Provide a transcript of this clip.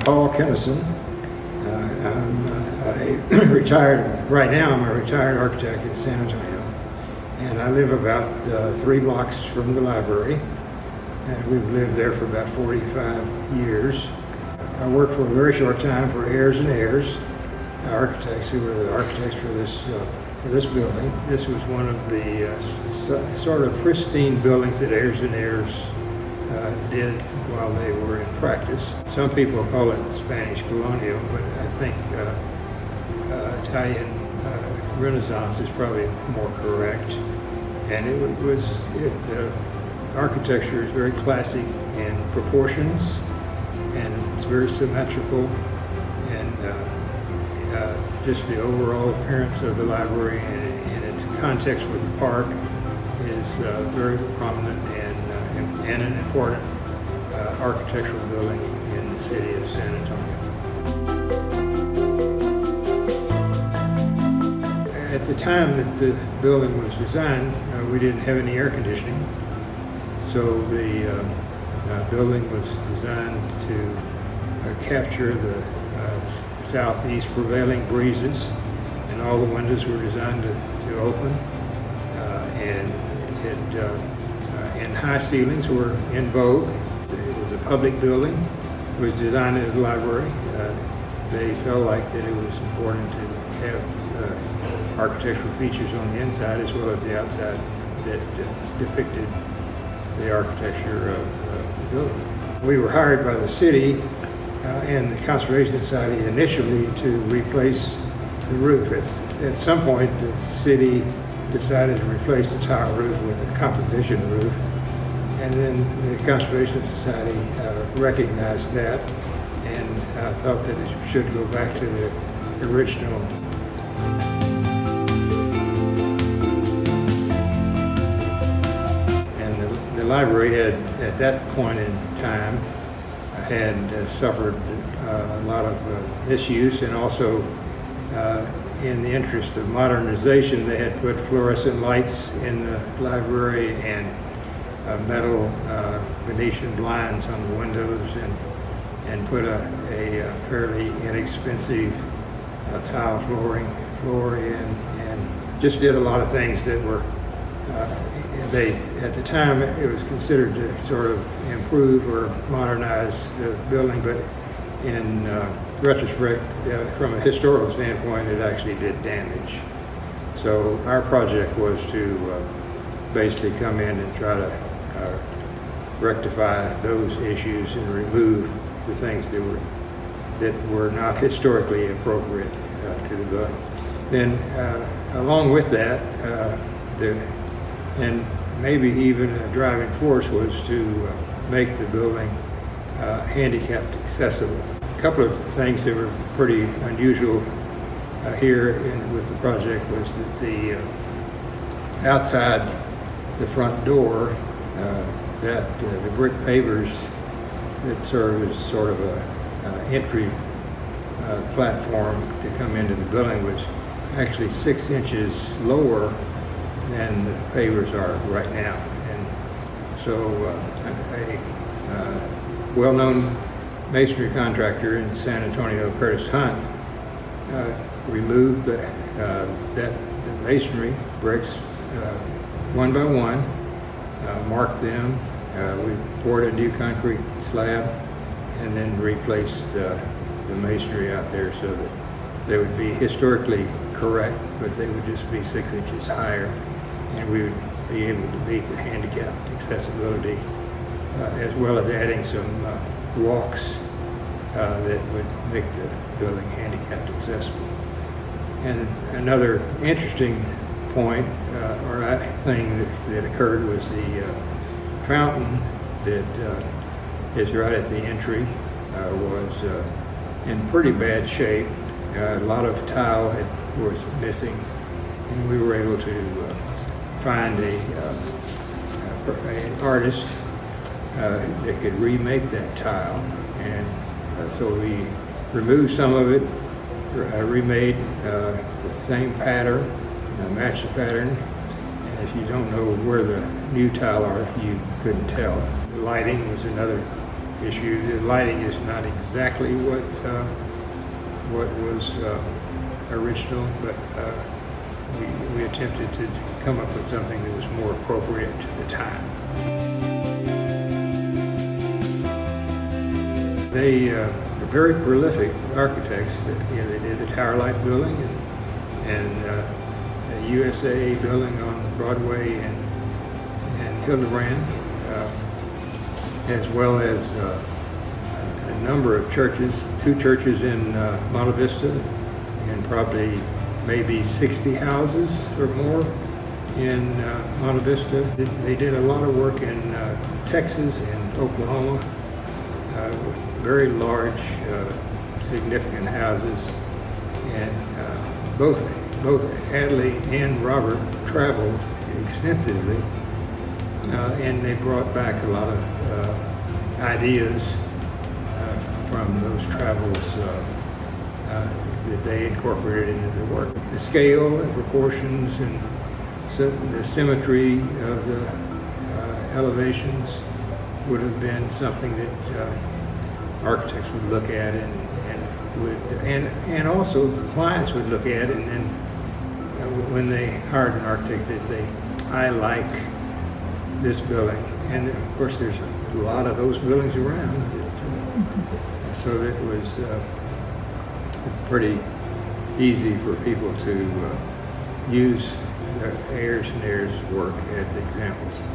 Paul Kinnison. Right now I'm a retired architect in San Antonio. And I live about 3 blocks from the library. And we've lived there for about 45 years. I worked for a very short time for Ayres and Ayres, architects who were the architects for this building. This was one of the sort of pristine buildings that Ayres and Ayres did while they were in practice. Some people call it Spanish colonial, but I think Italian Renaissance is probably more correct. And the architecture is very classic in proportions, and it's very symmetrical, and just the overall appearance of the library and its context with the park is very prominent and an important architectural building in the city of San Antonio. At the time that the building was designed, we didn't have any air conditioning, so the building was designed to capture the southeast prevailing breezes, and all the windows were designed to open, and high ceilings were in vogue. It was a public building. It was designed as a library. They felt like that it was important to have architectural features on the inside as well as the outside that depicted the architecture of the building. We were hired by the city and the Conservation Society initially to replace the roof. At some point, the city decided to replace the tile roof with a composition roof, and then the Conservation Society recognized that and thought that it should go back to the original. And the library had, at that point in time, had suffered a lot of misuse, and also in the interest of modernization, they had put fluorescent lights in the library and metal Venetian blinds on the windows, and put a fairly inexpensive tile floor in, and just did a lot of things that were at the time it was considered to sort of improve or modernize the building, but in retrospect, from a historical standpoint, it actually did damage. So our project was to basically come in and try to rectify those issues and remove the things that were not historically appropriate to the building. Then, along with that, and maybe even a driving force was to make the building handicapped accessible. A couple of things that were pretty unusual here with the project was that the outside the front door, the brick pavers that serve as sort of a entry platform to come into the building was actually 6 inches lower than the pavers are right now. And so a well-known masonry contractor in San Antonio, Curtis Hunt, removed the masonry bricks one by one, marked them. We poured a new concrete slab and then replaced the masonry out there so that they would be historically correct, but they would just be 6 inches higher, and we would be able to meet the handicapped accessibility, as well as adding some walks that would make the building handicapped accessible. And another interesting point or thing that occurred was the fountain that is right at the entry was in pretty bad shape. A lot of tile was missing, and we were able to find an artist that could remake that tile, and so we removed some of it, remade the same pattern, matched the pattern, and if you don't know where the new tile are, you couldn't tell. The lighting was another issue. The lighting is not exactly what was original, but we attempted to come up with something that was more appropriate to the time. They are very prolific architects. They did the Tower Light building and the USA building on Broadway and Hildebrand, as well as a number of churches, 2 churches in Monte Vista, and probably maybe 60 houses or more in Monte Vista. They did a lot of work in Texas and Oklahoma, very large, significant houses, and both Atlee and Robert traveled extensively, and they brought back a lot of ideas from those travels that they incorporated into their work. The scale and proportions and the symmetry of the elevations would have been something that architects would look at and also clients would look at, and then when they hired an architect, they'd say, "I like this building," and of course there's a lot of those buildings around, so that it was pretty easy for people to use the Ayres and Ayres work as examples.